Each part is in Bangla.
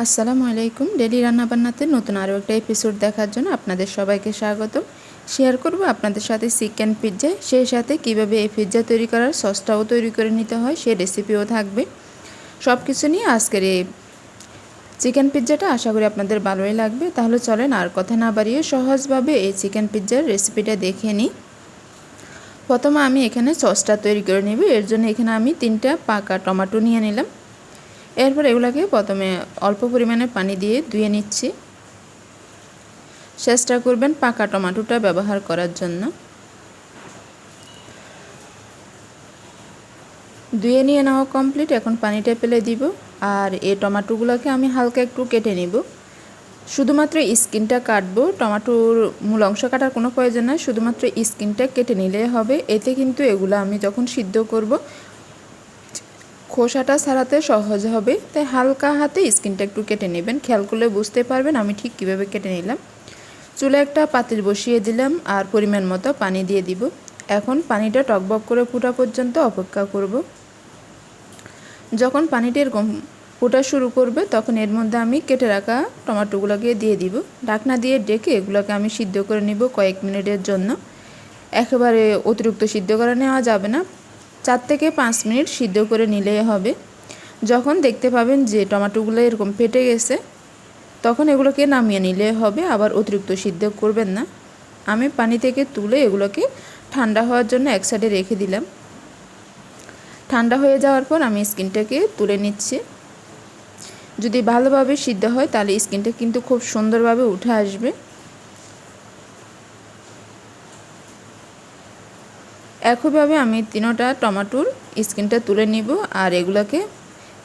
আসসালামু আলাইকুম। ডেলি রান্না বান্নাতে নতুন আরও একটা এপিসোড দেখার জন্য আপনাদের সবাইকে স্বাগতম। শেয়ার করব আপনাদের সাথে চিকেন পিৎজা, সেই সাথে কিভাবে এই পিৎজা তৈরি করার সসটাও তৈরি করে নিতে হয় সেই রেসিপিও থাকবে। সব কিছু নিয়ে আজকের এই চিকেন পিৎজাটা আশা করি আপনাদের ভালোই লাগবে। তাহলে চলেন আর কথা না বাড়িয়ে সহজভাবে এই চিকেন পিৎজার রেসিপিটা দেখে নিই। প্রথমে আমি এখানে সসটা তৈরি করে নেব। এর জন্য এখানে আমি 3টা পাকা টমেটো নিয়ে নিলাম। এরপর এগুলোকে প্রথমে অল্প পরিমাণে পানি দিয়ে ধুয়ে নিচ্ছি। চেষ্টা করবেন পাকা টমেটোটা ব্যবহার করার জন্য। ধুয়ে নিয়ে নেওয়া কমপ্লিট। এখন পানিটা ফেলে দিব। আর এই টমেটোগুলোকে আমি হালকা একটু কেটে নিব। শুধুমাত্র স্কিনটা কাটবো, টমেটোর মূল অংশ কাটার কোনো প্রয়োজন নয়, শুধুমাত্র স্কিনটা কেটে নিলে হবে। এতে কিন্তু এগুলো আমি যখন সিদ্ধ করব খোসাটা ছাড়াতে সহজ হবে। তাই হালকা হাতে স্কিনটা একটু কেটে নেবেন। খেয়াল করলে বুঝতে পারবেন আমি ঠিক কীভাবে কেটে নিলাম। চুলে একটা পাতিল বসিয়ে দিলাম আর পরিমাণ মতো পানি দিয়ে দিব। এখন পানিটা টকবক করে ফুটা পর্যন্ত অপেক্ষা করব। যখন পানিটা এরকম ফুটা শুরু করবে তখন এর মধ্যে আমি কেটে রাখা টমেটোগুলোকে দিয়ে দিব। ঢাকনা দিয়ে ডেকে এগুলোকে আমি সিদ্ধ করে নিব কয়েক মিনিটের জন্য। একেবারে অতিরিক্ত সিদ্ধ করে নেওয়া যাবে না, 4 থেকে 5 মিনিট সিদ্ধ করে নিলেই হবে। যখন দেখতে পাবেন যে টমেটোগুলো এরকম ফেটে গেছে তখন এগুলোকে নামিয়ে নিলে হবে, আবার অতিরিক্ত সিদ্ধ করবেন না। আমি পানি থেকে তুলে এগুলোকে ঠান্ডা হওয়ার জন্য এক সাইডে রেখে দিলাম। ঠান্ডা হয়ে যাওয়ার পর আমি স্কিনটাকে তুলে নিচ্ছি। যদি ভালোভাবে সিদ্ধ হয় তাহলে স্কিনটা কিন্তু খুব সুন্দরভাবে উঠে আসবে। একইভাবে আমি 3টা টমেটোর স্কিনটা তুলে নিব আর এগুলোকে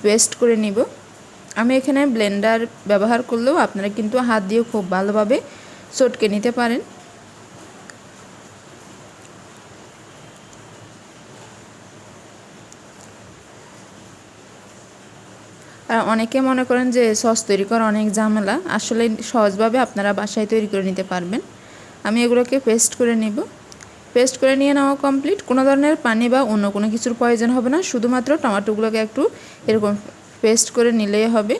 পেস্ট করে নিব। আমি এখানে ব্লেন্ডার ব্যবহার করলেও আপনারা কিন্তু হাত দিয়ে খুব ভালোভাবে চটকে নিতে পারেন। আর অনেকে মনে করেন যে সস তৈরি করা অনেক ঝামেলা, আসলে সহজভাবে আপনারা বাসায় তৈরি করে নিতে পারবেন। আমি এগুলোকে পেস্ট করে নিব। পেস্ট করে নিয়ে নেওয়া কমপ্লিট। কোনো ধরনের পানি বা অন্য কোনো কিছুর প্রয়োজন হবে না, শুধুমাত্র টমেটোগুলোকে একটু এরকম পেস্ট করে নিলেই হবে।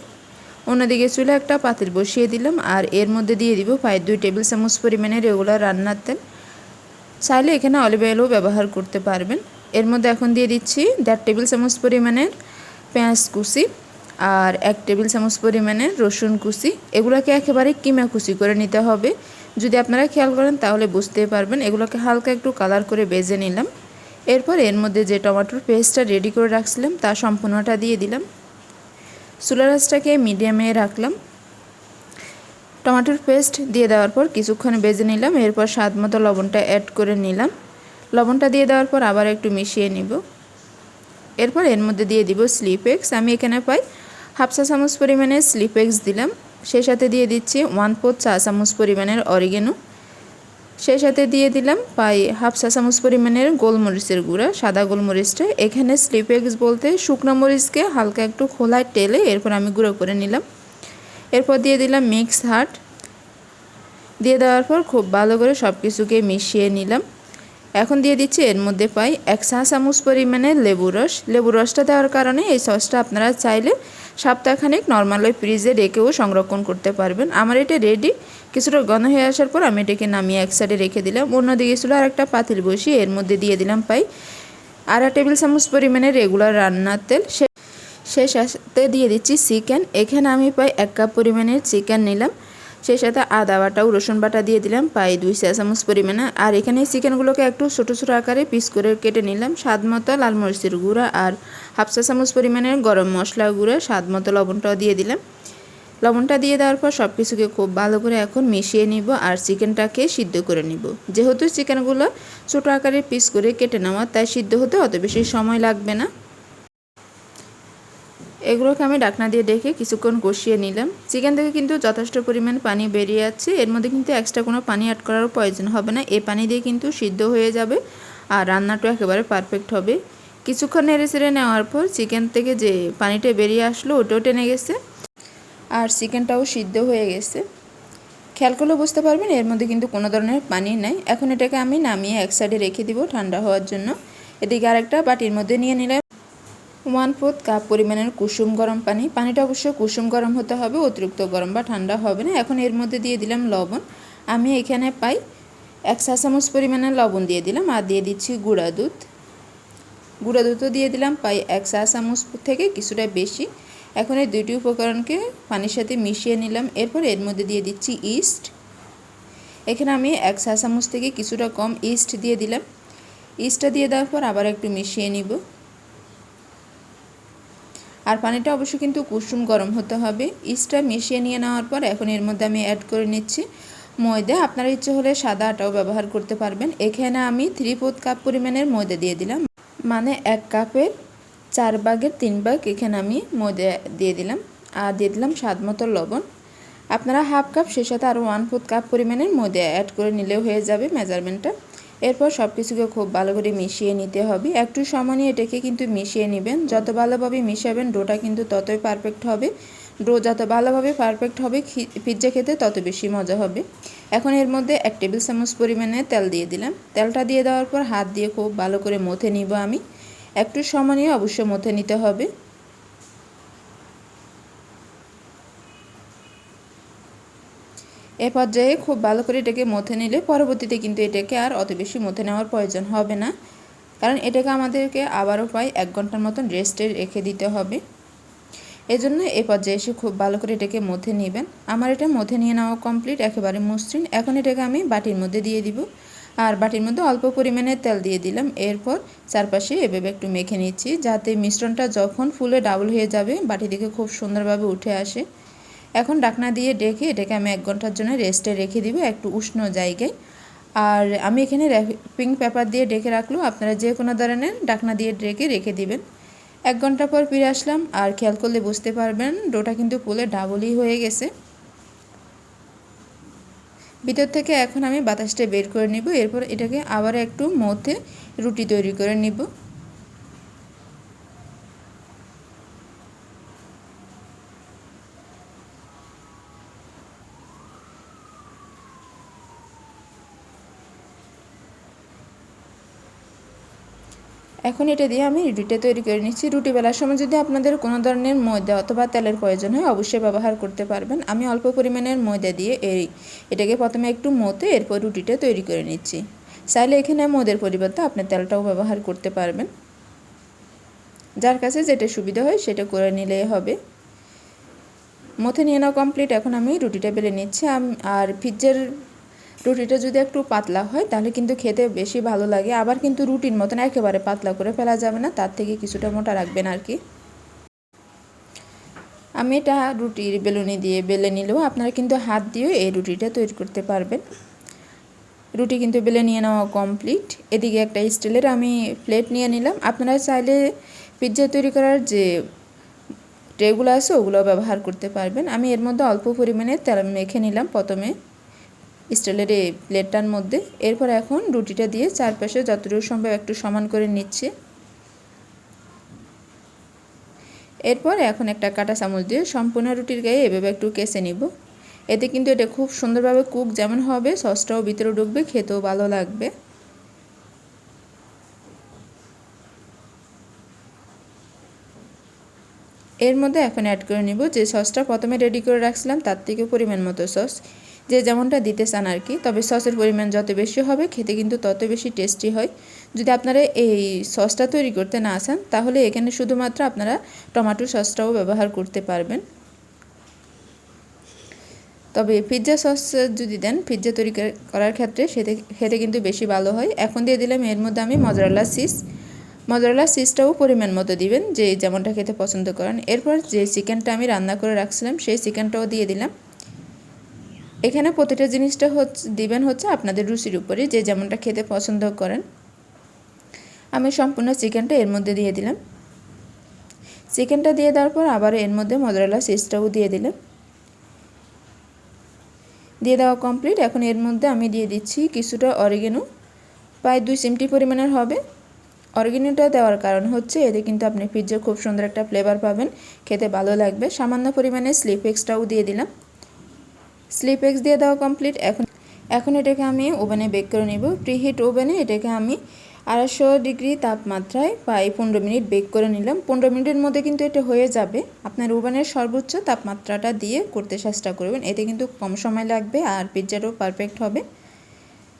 অন্যদিকে চুলে একটা পাতিল বসিয়ে দিলাম আর এর মধ্যে দিয়ে দিব প্রায় 2 টেবিল চামচ পরিমাণে রেগুলার রান্নার তেল। চাইলে এখানে অলিভ অয়েলও ব্যবহার করতে পারবেন। এর মধ্যে এখন দিয়ে দিচ্ছি 1.5 টেবিল চামচ পরিমাণের পেঁয়াজ কুচি আর 1 টেবিল চামচ পরিমাণের রসুন কুচি। এগুলোকে একেবারে কিমা কুচি করে নিতে হবে। যদি আপনারা খেয়াল করেন তাহলে বুঝতে পারবেন। এগুলোকে হালকা একটু কালার করে ভেজে নিলাম। এরপর এর মধ্যে যে টমেটোর পেস্টটা রেডি করে রাখছিলাম তা সম্পূর্ণটা দিয়ে দিলাম। চুলার আঁচটাকে মিডিয়ামে রাখলাম। টমেটোর পেস্ট দিয়ে দেওয়ার পর কিছুক্ষণ ভেজে নিলাম। এরপর স্বাদ মতো লবণটা অ্যাড করে নিলাম। লবণটা দিয়ে দেওয়ার পর আবার একটু মিশিয়ে নিব। এরপর এর মধ্যে দিয়ে দিব স্লিপেক্স। আমি এখানে প্রায় 1/2 চা চামচ পরিমাণের স্লিপেক্স দিলাম। সেই সাথে দিয়ে দিচ্ছি 1/4 চা চামচ পরিমাণের অরিগেনো। সেই সাথে দিয়ে দিলাম প্রায় 1/2 চা চামচ পরিমাণের গোলমরিচের গুঁড়া, সাদা গোলমরিচটা। এখানে স্লিপেক্স বলতে শুকনো মরিচকে হালকা একটু খোলায় টেলে এরপর আমি গুঁড়ো করে নিলাম। এরপর দিয়ে দিলাম মিক্স হার্ট। দিয়ে দেওয়ার পর খুব ভালো করে সব কিছুকে মিশিয়ে নিলাম। এখন দিয়ে দিচ্ছি এর মধ্যে প্রায় 1 চা চামচ পরিমাণে লেবুর রস। লেবুর রসটা দেওয়ার কারণে এই সসটা আপনারা চাইলে সপ্তাহখানেক নর্মাল ওই ফ্রিজে রেখেও সংরক্ষণ করতে পারবেন। আমার এটা রেডি। কিছুটা ঘন হয়ে আসার পর আমি এটাকে নামিয়ে এক সাইডে রেখে দিলাম। অন্যদিকে ছিল আর একটা পাতিল বসিয়ে এর মধ্যে দিয়ে দিলাম প্রায় 1/2 টেবিল চামচ পরিমাণে রেগুলার রান্নার তেল। সেই সাথে দিয়ে দিচ্ছি চিকেন। এখানে আমি প্রায় 1 কাপ পরিমাণের চিকেন নিলাম। সেই সাথে আদা বাটা ও রসুন বাটা দিয়ে দিলাম প্রায় 2 চা চামচ পরিমাণে। আর এখানে চিকেনগুলোকে একটু ছোটো ছোটো আকারে পিস করে কেটে নিলাম। স্বাদ মতো লাল মরিচের গুঁড়া আর 1/2 চা চামচ পরিমাণের গরম মশলা গুঁড়া, স্বাদ মতো লবণটাও দিয়ে দিলাম। লবণটা দিয়ে দেওয়ার পর সব কিছুকে খুব ভালো করে এখন মিশিয়ে নিব আর চিকেনটাকে সিদ্ধ করে নিব। যেহেতু চিকেনগুলো ছোটো আকারে পিস করে কেটে নেওয়া, তাই সিদ্ধ হতে অত বেশি সময় লাগবে না। এগুলোকে আমি ঢাকনা দিয়ে ডেকে কিছুক্ষণ কষিয়ে নিলাম। চিকেন থেকে কিন্তু যথেষ্ট পরিমাণ পানি বেরিয়ে যাচ্ছে। এর মধ্যে কিন্তু এক্সট্রা কোনো পানি অ্যাড করারও প্রয়োজন হবে না। এই পানি দিয়ে কিন্তু সিদ্ধ হয়ে যাবে আর রান্নাটা একেবারে পারফেক্ট হবে। কিছুক্ষণ নেড়ে চেড়ে নেওয়ার পর চিকেন থেকে যে পানিটা বেরিয়ে আসলো ওটাও টেনে গেছে আর চিকেনটাও সিদ্ধ হয়ে গেছে। খেয়াল করলে বুঝতে পারবেন এর মধ্যে কিন্তু কোনো ধরনের পানি নেই। এখন এটাকে আমি নামিয়ে এক সাইডে রেখে দিব ঠান্ডা হওয়ার জন্য। এদিকে আরেকটা বাটির মধ্যে নিয়ে নিলাম 1/4 কাপ পরিমাণের কুসুম গরম পানি। পানিটা অবশ্যই কুসুম গরম হতে হবে, অতিরিক্ত গরম বা ঠান্ডা হবে না। এখন এর মধ্যে দিয়ে দিলাম লবণ। আমি এখানে পাই 1 চা চামচ পরিমাণের লবণ দিয়ে দিলাম। আর দিয়ে দিচ্ছি গুঁড়া দুধ। গুঁড়া দুধও দিয়ে দিলাম পাই 1 চা চামচ থেকে কিছুটা বেশি। এখন এই দুইটি উপকরণকে পানির সাথে মিশিয়ে নিলাম। এরপর এর মধ্যে দিয়ে দিচ্ছি ইস্ট। এখানে আমি 1 চা চামচ থেকে কিছুটা কম ইস্ট দিয়ে দিলাম। ইস্টটা দিয়ে দেওয়ার পর আবার একটু মিশিয়ে নিব। আর পানিটা অবশ্যই কিন্তু কুসুম গরম হতে হবে। ইস্টটা মিশিয়ে নিয়ে নেওয়ার পর এখন এর মধ্যে আমি অ্যাড করে নিচ্ছি ময়দা। আপনার ইচ্ছে হলে সাদা আটাও ব্যবহার করতে পারবেন। এখানে আমি 3/4 কাপ পরিমাণের ময়দা দিয়ে দিলাম, মানে 1 কাপের 4 ভাগের 3 ভাগ এখানে আমি ময়দা দিয়ে দিলাম। আর দিয়ে দিলাম স্বাদ মতো লবণ। আপনারা হাফ কাপ সে সাথে আরও 1/4 কাপ পরিমাণের ময়দা অ্যাড করে নিলেও হয়ে যাবে মেজারমেন্টটা। এরপর সব কিছুকে খুব ভালো করে মিশিয়ে নিতে হবে। একটু সময় নিয়ে এটাকে কিন্তু মিশিয়ে নেবেন। যত ভালোভাবে মিশাবেন ডোটা কিন্তু ততই পারফেক্ট হবে। ডো যত ভালোভাবে পারফেক্ট হবে পিৎজা খেতে তত বেশি মজা হবে। এখন এর মধ্যে 1 টেবিল চামচ পরিমাণে তেল দিয়ে দিলাম। তেলটা দিয়ে দেওয়ার পর হাত দিয়ে খুব ভালো করে মথে নিব আমি। একটু সময় নিয়ে অবশ্যই মথে নিতে হবে। এ পর্যায়ে খুব ভালো করে এটাকে মথে নিলে পরবর্তীতে কিন্তু এটাকে আর অত বেশি মথে নেওয়ার প্রয়োজন হবে না, কারণ এটাকে আমাদেরকে আবারও প্রায় 1 ঘন্টার মতন রেস্টে রেখে দিতে হবে। এজন্য এই পর্যায়ে এসে খুব ভালো করে এটাকে মথে নেবেন। আমার এটা মথে নিয়ে নেওয়া কমপ্লিট, একেবারে মসৃণ। এখন এটাকে আমি বাটির মধ্যে দিয়ে দিব। আর বাটির মধ্যে অল্প পরিমাণে তেল দিয়ে দিলাম। এরপর চারপাশে এভাবে একটু মেখে নিচ্ছি, যাতে মিশ্রণটা যখন ফুলে ডাবল হয়ে যাবে বাটি থেকে খুব সুন্দরভাবে উঠে আসে। এখন ঢাকনা দিয়ে ঢেকে এটাকে আমি 1 ঘন্টার জন্য রেস্টে রেখে দিব একটু উষ্ণ জায়গায়। আর আমি এখানে র্যাপিং পেপার দিয়ে ঢেকে রাখলেও আপনারা যে কোনো ধরনের ঢাকনা দিয়ে ঢেকে রেখে দিবেন। 1 ঘন্টা পর ফিরে আসলাম। আর খেয়াল করলে বুঝতে পারবেন ডোটা কিন্তু ফুলে ডাবলই হয়ে গেছে ভিতর থেকে। এখন আমি বাতাসটা বের করে নিব। এরপর এটাকে আবার একটু মথে রুটি তৈরি করে নিব। এখন এটা দিয়ে আমি রুটিটা তৈরি করে নিচ্ছি। রুটি বেলার সময় যদি আপনাদের কোনো ধরনের ময়দা অথবা তেলের প্রয়োজন হয় অবশ্যই ব্যবহার করতে পারবেন। আমি অল্প পরিমাণের ময়দা দিয়ে এটাকে প্রথমে একটু মথে এরপর রুটিটা তৈরি করে নিচ্ছি। চাইলে এখানে ময়দার পরিবর্তে আপনি তেলটাও ব্যবহার করতে পারবেন। যার কাছে যেটা সুবিধা হয় সেটা করে নিলেই হবে। মথে নিয়ে নেওয়া কমপ্লিট। এখন আমি রুটিটা বেলে নিচ্ছি। আর পিৎজার রুটিটা যদি একটু পাতলা হয় তাহলে কিন্তু খেতে বেশি ভালো লাগে। আবার কিন্তু রুটির মতন একেবারে পাতলা করে ফেলা যাবে না, তার থেকে কিছুটা মোটা রাখবেন আর কি। আমি এটা রুটির বেলুনি দিয়ে বেলে নিলেও আপনারা কিন্তু হাত দিয়েও এই রুটিটা তৈরি করতে পারবেন। রুটি কিন্তু বেলে নিয়ে নেওয়া কমপ্লিট। এদিকে একটা স্টিলের আমি প্লেট নিয়ে নিলাম। আপনারা চাইলে পিৎজা তৈরি করার যে ট্রেগুলো আছে ওগুলো ব্যবহার করতে পারবেন। আমি এর মধ্যে অল্প পরিমাণে তেল মেখে নিলাম প্রথমে স্টিলের এই প্লেটটার মধ্যে। এরপর এখন রুটিটা দিয়ে চারপাশে যতটুকু সম্ভব একটু সমান করে নিচ্ছি। এরপর এখন একটা কাঁটা চামচ দিয়ে সম্পূর্ণ রুটির গায়ে এভাবে একটু কেসে নিব। এতে কিন্তু এটা খুব সুন্দরভাবে কুক যেমন হবে, সসটাও ভিতরে ঢুকবে, খেতেও ভালো লাগবে। এর মধ্যে এখন অ্যাড করে নিব যে সসটা প্রথমে রেডি করে রাখছিলাম তার থেকে পরিমাণ মতো সস, যে যেমনটা দিতে চান আর কি। তবে সসের পরিমাণ যত বেশি হবে খেতে কিন্তু তত বেশি টেস্টি হয়। যদি আপনারা এই সসটা তৈরি করতে না চান তাহলে এখানে শুধুমাত্র আপনারা টমেটো সসটাও ব্যবহার করতে পারবেন। তবে পিৎজা সস যদি দেন পিৎজা তৈরি করার ক্ষেত্রে খেতে কিন্তু বেশি ভালো হয়। এখন দিয়ে দিলাম এর মধ্যে আমি মজারেলা চিজটাও পরিমাণ মতো দিবেন, যে যেমনটা খেতে পছন্দ করেন। এরপর যে চিকেনটা আমি রান্না করে রাখছিলাম সেই চিকেনটাও দিয়ে দিলাম। এখানে প্রতিটা জিনিসটা দিবেন হচ্ছে আপনাদের রুচির উপরে, যে যেমনটা খেতে পছন্দ করেন। আমি সম্পূর্ণ চিকেনটা এর মধ্যে দিয়ে দিলাম। চিকেনটা দিয়ে দেওয়ার পর আবার এর মধ্যে মজারেলা চিজটাও দিয়ে দিলাম। দিয়ে দেওয়া কমপ্লিট। এখন এর মধ্যে আমি দিয়ে দিচ্ছি কিছুটা অরিগেনো, প্রায় 2 চিমটি পরিমাণের হবে। অরিগেনোটা দেওয়ার কারণ হচ্ছে এতে কিন্তু আপনি পিৎজা খুব সুন্দর একটা ফ্লেভার পাবেন, খেতে ভালো লাগবে। সামান্য পরিমাণে স্লিপ এক্সটাও দিয়ে দিলাম। স্লিপ এক্স দিয়ে দেওয়া কমপ্লিট। এখন এটাকে আমি ওভেনে বেক করে নিব। প্রিহিট ওভেনে এটাকে আমি 250 ডিগ্রি তাপমাত্রায় প্রায় 15 মিনিট বেক করে নিলাম। 15 মিনিটের মধ্যে কিন্তু এটা হয়ে যাবে। আপনার ওভেনের সর্বোচ্চ তাপমাত্রাটা দিয়ে করতে চেষ্টা করবেন, এতে কিন্তু কম সময় লাগবে আর পিৎজাটাও পারফেক্ট হবে।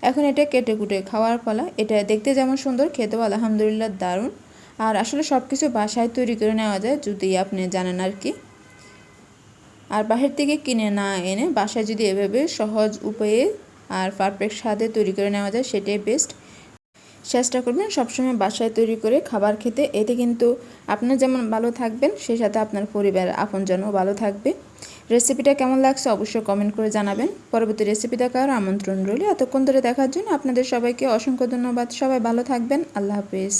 এখন এটা কেটে কুটে খাওয়ার পালা। এটা দেখতে যেমন সুন্দর, খেতেও আলহামদুলিল্লাহ দারুণ। আর আসলে সব কিছু বাসায় তৈরি করে নেওয়া যায় যদি আপনি জানেন আর কি। আর বাহির থেকে কিনে না এনে বাসায় যদি এভাবে সহজ উপায়ে আর পারফেক্ট স্বাদে তৈরি করে নেওয়া যায় সেটাই বেস্ট। চেষ্টা করবেন সবসময় বাসায় তৈরি করে খাবার খেতে, এতে কিন্তু আপনার যেমন ভালো থাকবেন সেই সাথে আপনার পরিবার আপনজনও ভালো থাকবে। রেসিপিটা কেমন লাগছে অবশ্যই কমেন্ট করে জানাবেন। পরবর্তী রেসিপি দেখার আমন্ত্রণ রইল। এতক্ষণ ধরে দেখার জন্য আপনাদের সবাইকে অসংখ্য ধন্যবাদ। সবাই ভালো থাকবেন। আল্লাহ হাফেজ।